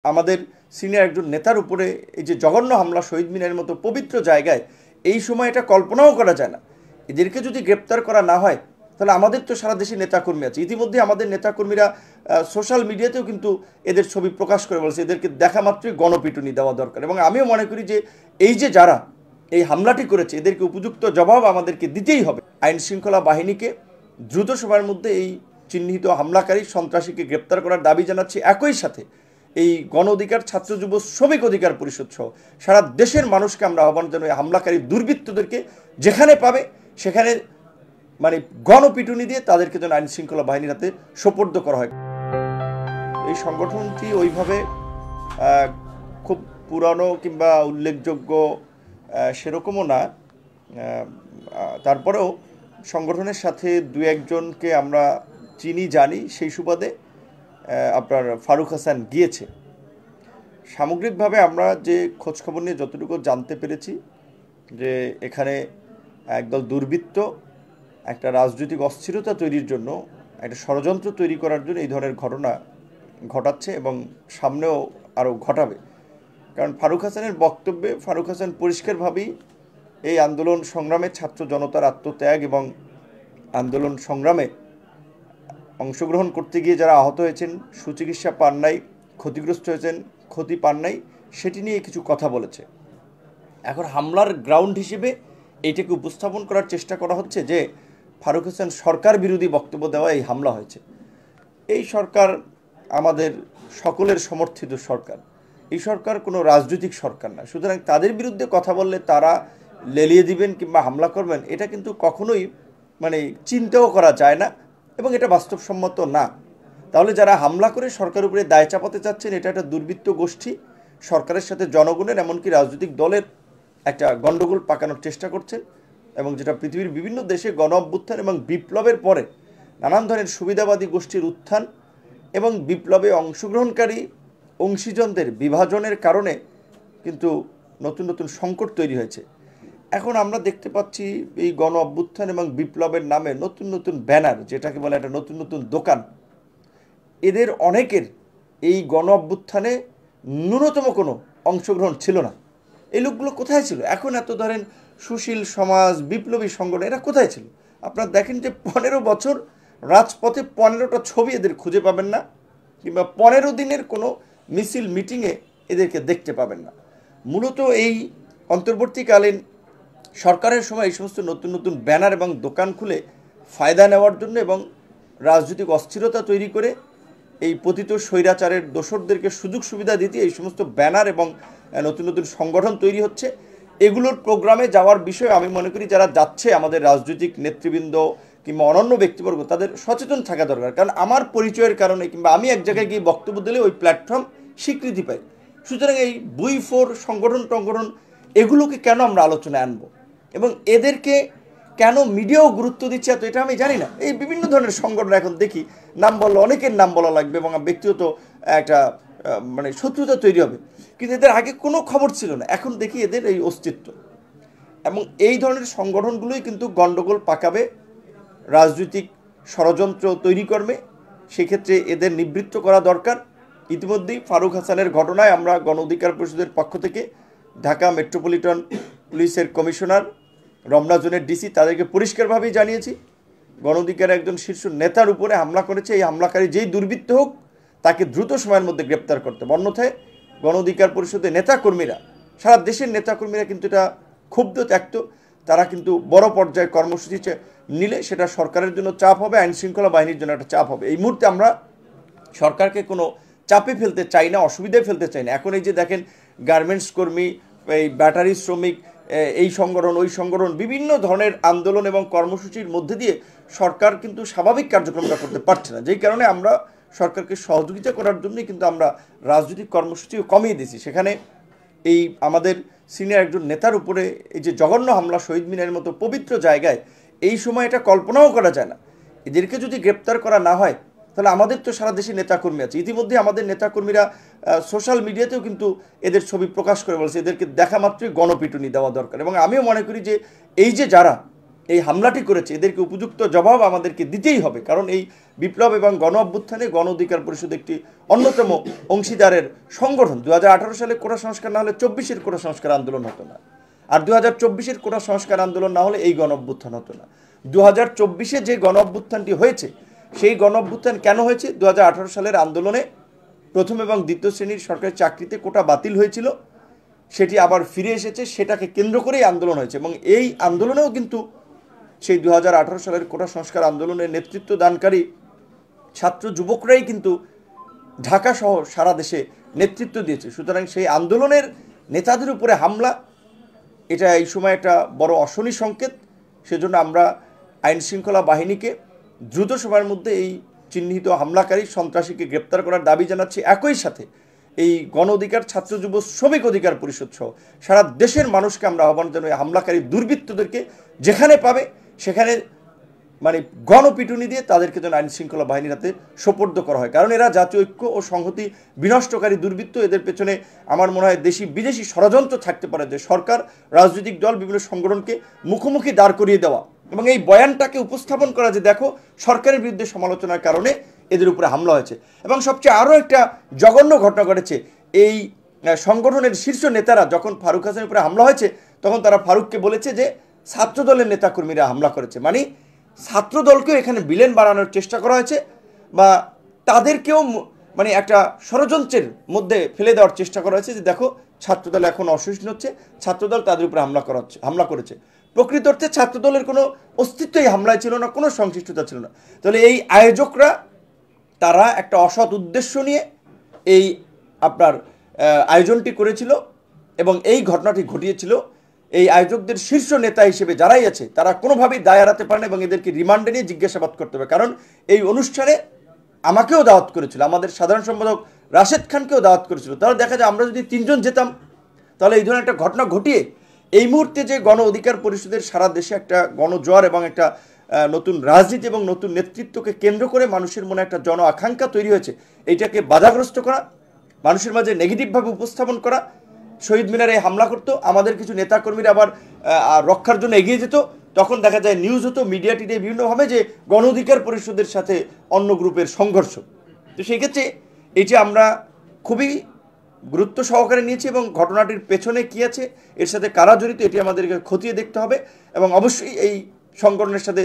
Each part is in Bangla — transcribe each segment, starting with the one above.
আমাদের সিনিয়র একজন নেতার উপরে এই যে জঘন্য হামলা শহীদ মিনারের মতো পবিত্র জায়গায় এই সময় এটা কল্পনাও করা যায় না। এদেরকে যদি গ্রেপ্তার করা না হয় তাহলে আমাদের তো সারা দেশে নেতাকর্মী আছে। ইতিমধ্যে আমাদের নেতাকর্মীরা সোশ্যাল মিডিয়াতেও কিন্তু এদের ছবি প্রকাশ করে বলছে এদেরকে দেখা মাত্রই গণপিটুনি দেওয়া দরকার। এবং আমিও মনে করি যে এই যে যারা এই হামলাটি করেছে এদেরকে উপযুক্ত জবাব আমাদেরকে দিতেই হবে। আইন শৃঙ্খলা বাহিনীকে দ্রুত সময়ের মধ্যে এই চিহ্নিত হামলাকারী সন্ত্রাসীকে গ্রেপ্তার করার দাবি জানাচ্ছি। একই সাথে এই গণ অধিকার, ছাত্র যুব শ্রমিক অধিকার পরিষদ সহ সারা দেশের মানুষকে আমরা আহ্বান জানাই হামলাকারী দুর্বৃত্তদেরকে যেখানে পাবে সেখানে গণপিটুনি দিয়ে তাদেরকে যেন আইন শৃঙ্খলা বাহিনীর হাতে সোপর্দ করা হয়। এই সংগঠনটি ওইভাবে খুব পুরানো কিংবা উল্লেখযোগ্য সেরকমও না, তারপরেও সংগঠনের সাথে দু একজনকে আমরা চিনি জানি। সেই সুবাদে আপনার ফারুক হাসান গিয়েছে। সামগ্রিকভাবে আমরা যে খোঁজখবর নিয়ে যতটুকু জানতে পেরেছি যে এখানে একদল দুর্বৃত্ত একটা রাজনৈতিক অস্থিরতা তৈরির জন্য, একটা ষড়যন্ত্র তৈরি করার জন্য এই ধরনের ঘটনা ঘটাচ্ছে এবং সামনেও আরও ঘটাবে। কারণ ফারুক হাসানের বক্তব্যে ফারুক হাসান পরিষ্কারভাবেই এই আন্দোলন সংগ্রামে ছাত্র জনতার আত্মত্যাগ এবং আন্দোলন সংগ্রামে অংশগ্রহণ করতে গিয়ে যারা আহত হয়েছেন, সুচিকিৎসা পান নাই, ক্ষতিগ্রস্ত হয়েছেন, ক্ষতি পান নাই, সেটি নিয়ে কিছু কথা বলেছে। এখন হামলার গ্রাউন্ড হিসেবে এইটাকে উপস্থাপন করার চেষ্টা করা হচ্ছে যে ফারুক হাসান সরকার বিরোধী বক্তব্য দেওয়া এই হামলা হয়েছে। এই সরকার আমাদের সকলের সমর্থিত সরকার। এই সরকার কোনো রাজনৈতিক সরকার না। সুতরাং তাদের বিরুদ্ধে কথা বললে তারা লেলিয়ে দিবেন কিংবা হামলা করবেন, এটা কিন্তু কখনোই চিন্তাও করা যায় না এবং এটা বাস্তবসম্মত না। তাহলে যারা হামলা করে সরকারের উপরে দায় চাপাতে চাচ্ছেন, এটা একটা দুর্বৃত্ত গোষ্ঠী সরকারের সাথে জনগণের এমনকি রাজনৈতিক দলের একটা গণ্ডগোল পাকানোর চেষ্টা করছেন। এবং যেটা পৃথিবীর বিভিন্ন দেশে গণ অভ্যুত্থান এবং বিপ্লবের পরে নানান ধরনের সুবিধাবাদী গোষ্ঠীর উত্থান এবং বিপ্লবে অংশগ্রহণকারী অংশীজনদের বিভাজনের কারণে কিন্তু নতুন নতুন সংকট তৈরি হয়েছে। এখন আমরা দেখতে পাচ্ছি এই গণ অভ্যুত্থান এবং বিপ্লবের নামে নতুন নতুন ব্যানার, যেটাকে বলে একটা নতুন নতুন দোকান, এদের অনেকের এই গণ অভ্যুত্থানে ন্যূনতম কোনো অংশগ্রহণ ছিল না। এই লোকগুলো কোথায় ছিল? এখন এত ধরেন সুশীল সমাজ, বিপ্লবী সংগঠন, এরা কোথায় ছিল? আপনারা দেখেন যে 15 বছর রাজপথে 15টা ছবি এদের খুঁজে পাবেন না, কিংবা 15 দিনের কোনো মিছিল মিটিংয়ে এদেরকে দেখতে পাবেন না। মূলত এই অন্তর্বর্তীকালীন সরকারের সময় এই সমস্ত নতুন নতুন ব্যানার এবং দোকান খুলে ফায়দা নেওয়ার জন্য এবং রাজনৈতিক অস্থিরতা তৈরি করে এই পতিত স্বৈরাচারের দোসরদেরকে সুযোগ সুবিধা দিতে এই সমস্ত ব্যানার এবং নতুন নতুন সংগঠন তৈরি হচ্ছে। এগুলোর প্রোগ্রামে যাওয়ার বিষয়ে আমি মনে করি যারা যাচ্ছে আমাদের রাজনৈতিক নেতৃবৃন্দ কিংবা অনন্য ব্যক্তিবর্গ তাদের সচেতন থাকা দরকার। কারণ আমার পরিচয়ের কারণে কিংবা আমি এক জায়গায় গিয়ে বক্তব্য দিলে ওই প্ল্যাটফর্ম স্বীকৃতি পাই। সুতরাং এই বুই ফোর সংগঠন টংগঠন এগুলোকে কেন আমরা আলোচনায় আনবো এবং এদেরকে কেন মিডিয়াও গুরুত্ব দিচ্ছে এত, এটা আমি জানি না। এই বিভিন্ন ধরনের সংগঠন এখন দেখি নাম বললে অনেকের নাম বলা লাগবে এবং ব্যক্তিগত একটা শত্রুতা তৈরি হবে, কিন্তু এদের আগে কোনো খবর ছিল না। এখন দেখি এদের এই অস্তিত্ব এবং এই ধরনের সংগঠনগুলোই কিন্তু গণ্ডগোল পাকাবে, রাজনৈতিক ষড়যন্ত্র তৈরি করবে। সেক্ষেত্রে এদের নিবৃত্ত করা দরকার। ইতিমধ্যেই ফারুক হাসানের ঘটনায় আমরা গণ অধিকার পরিষদের পক্ষ থেকে ঢাকা মেট্রোপলিটন পুলিশের কমিশনার, রমনা জোনের ডিসি তাদেরকে পরিষ্কারভাবেই জানিয়েছি গণ অধিকারের একজন শীর্ষ নেতার উপরে হামলা করেছে। এই হামলাকারী যেই দুর্বৃত্ত হোক তাকে দ্রুত সময়ের মধ্যে গ্রেপ্তার করতে হবে। অন্যথায় গণ অধিকার পরিষদের নেতাকর্মীরা, সারা দেশের নেতাকর্মীরা কিন্তু এটা ক্ষুব্ধ ত্যক্ত। তারা কিন্তু বড় পর্যায়ে কর্মসূচি নিলে সেটা সরকারের জন্য চাপ হবে, আইন শৃঙ্খলা বাহিনীর জন্য একটা চাপ হবে। এই মুহূর্তে আমরা সরকারকে কোনো চাপে ফেলতে চাই না, অসুবিধায় ফেলতে চাই না। এখন এই যে দেখেন গার্মেন্টস কর্মী, এই ব্যাটারি শ্রমিক, এই সংগঠন ওই সংগঠন বিভিন্ন ধরনের আন্দোলন এবং কর্মসূচির মধ্যে দিয়ে সরকার কিন্তু স্বাভাবিক কার্যক্রমটা করতে পারছে না। যেই কারণে আমরা সরকারকে সহযোগিতা করার জন্যই কিন্তু আমরা রাজনৈতিক কর্মসূচিও কমিয়ে দিয়েছি। সেখানে এই আমাদের সিনিয়র একজন নেতার উপরে এই যে জঘন্য হামলা শহীদ মিনারের মতো পবিত্র জায়গায় এই সময় এটা কল্পনাও করা যায় না। এদেরকে যদি গ্রেপ্তার করা না হয় তাহলে আমাদের তো সারা দেশে নেতাকর্মী আছে। ইতিমধ্যে আমাদের নেতাকর্মীরা সোশ্যাল মিডিয়াতেও কিন্তু এদের ছবি প্রকাশ করে বলছে এদেরকে দেখা মাত্রই গণপিটুনি দেওয়া দরকার। এবং আমিও মনে করি যে এই যে যারা এই হামলাটি করেছে এদেরকে উপযুক্ত জবাব আমাদেরকে দিতেই হবে, কারণ এই বিপ্লব এবং গণ অভ্যুত্থানে গণ অধিকার পরিষদ একটি অন্যতম অংশীদারের সংগঠন। 2018 সালে কোটা সংস্কার না হলে 24-এর কোটা সংস্কার আন্দোলন হতো না, আর 2024-এর কোটা সংস্কার আন্দোলন না হলে এই গণ অভ্যুত্থান হতো না। 2024-এ যে গণ অভ্যুত্থানটি হয়েছে সেই গণ অভ্যুত্থান কেন হয়েছে? 2018 সালের আন্দোলনে প্রথম এবং দ্বিতীয় শ্রেণীর সরকারি চাকরিতে কোটা বাতিল হয়েছিল, সেটি আবার ফিরে এসেছে, সেটাকে কেন্দ্র করেই আন্দোলন হয়েছে। এবং এই আন্দোলনেও কিন্তু সেই 2018 সালের কোটা সংস্কার আন্দোলনের নেতৃত্ব দানকারী ছাত্র যুবকরাই কিন্তু ঢাকা সহ সারা দেশে নেতৃত্ব দিয়েছে। সুতরাং সেই আন্দোলনের নেতাদের উপরে হামলা, এটা এই সময় একটা বড় অশনি সংকেত। সেজন্য আমরা আইন শৃঙ্খলা বাহিনীকে দ্রুত সময়ের মধ্যে এই চিহ্নিত হামলাকারী সন্ত্রাসীকে গ্রেপ্তার করার দাবি জানাচ্ছি। একই সাথে এই গণ অধিকার, ছাত্র যুব শ্রমিক অধিকার পরিষদ সহ সারা দেশের মানুষকে আমরা আহ্বান জানাই, হামলাকারী দুর্বৃত্তদেরকে যেখানে পাবে সেখানে মানে গণপিটুনি দিয়ে তাদেরকে যেন আইন শৃঙ্খলা বাহিনীর হাতে সোপর্দ করা হয়, কারণ এরা জাতীয় ঐক্য ও সংহতি বিনষ্টকারী দুর্বৃত্ত। এদের পেছনে আমার মনে হয় দেশি বিদেশি ষড়যন্ত্র থাকতে পারে, যে সরকার, রাজনৈতিক দল, বিভিন্ন সংগঠনকে মুখোমুখি দাঁড় করিয়ে দেওয়া এবং এই বয়ানটাকে উপস্থাপন করা যে দেখো সরকারের বিরুদ্ধে সমালোচনার কারণে এদের উপরে হামলা হয়েছে। এবং সবচেয়ে আরও একটা জঘন্য ঘটনা ঘটেছে, এই সংগঠনের শীর্ষ নেতারা যখন ফারুক হাসানের উপরে হামলা হয়েছে তখন তারা ফারুককে বলেছে যে ছাত্রদলের নেতাকর্মীরা হামলা করেছে, মানে ছাত্রদলকেও এখানে বিলেন বানানোর চেষ্টা করা হয়েছে বা তাদেরকেও মানে একটা ষড়যন্ত্রের মধ্যে ফেলে দেওয়ার চেষ্টা করা হয়েছে যে দেখো ছাত্রদল এখন অসহিষ্ণু হচ্ছে, ছাত্রদল তাদের উপরে হামলা করেছে। প্রকৃত অর্থে ছাত্রদলের কোনো অস্তিত্বই হামলায় ছিল না, কোনো সংশ্লিষ্টতা ছিল না। তাহলে এই আয়োজকরা তারা একটা অসৎ উদ্দেশ্য নিয়ে এই আপনার আয়োজনটি করেছিল এবং এই ঘটনাটি ঘটিয়েছিল। এই আয়োজকদের শীর্ষ নেতা হিসেবে যারাই আছে তারা কোনোভাবেই দায় এড়াতে পারে না এবং এদেরকে রিমান্ডে নিয়ে জিজ্ঞাসাবাদ করতে হবে, কারণ এই অনুষ্ঠানে আমাকেও দাওয়াত করেছিল, আমাদের সাধারণ সম্পাদক রাশেদ খানকেও দাওয়াত করেছিল। তাহলে দেখা যায় আমরা যদি 3 জন যেতাম তাহলে এই ধরনের একটা ঘটনা ঘটিয়ে এই মুহূর্তে যে গণ অধিকার পরিষদের সারা দেশে একটা গণজোয়ার এবং একটা নতুন রাজনীতি এবং নতুন নেতৃত্বকে কেন্দ্র করে মানুষের মনে একটা জন আকাঙ্ক্ষা তৈরি হয়েছে, এইটাকে বাধাগ্রস্ত করা, মানুষের মাঝে নেগেটিভভাবে উপস্থাপন করা। শহীদ মিনারে হামলা করতো, আমাদের কিছু নেতাকর্মীরা আবার রক্ষার জন্য এগিয়ে যেত, তখন দেখা যায় নিউজ হতো, মিডিয়া টিডিয়া বিভিন্নভাবে যে গণ অধিকার পরিষদের সাথে অন্য গ্রুপের সংঘর্ষ। তো সেই ক্ষেত্রে এটি আমরা খুবই গুরুত্ব সহকারে নিয়েছি এবং ঘটনাটির পেছনে কী আছে, এর সাথে কারা জড়িত, এটি আমাদেরকে খতিয়ে দেখতে হবে এবং অবশ্যই এই সংগঠনের সাথে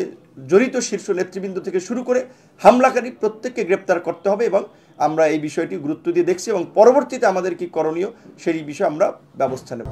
জড়িত শীর্ষ নেতৃবৃন্দ থেকে শুরু করে হামলাকারী প্রত্যেককে গ্রেপ্তার করতে হবে এবং আমরা এই বিষয়টি গুরুত্ব দিয়ে দেখছি এবং পরবর্তীতে আমাদের কি করণীয় সেই বিষয়ে আমরা ব্যবস্থা নেব।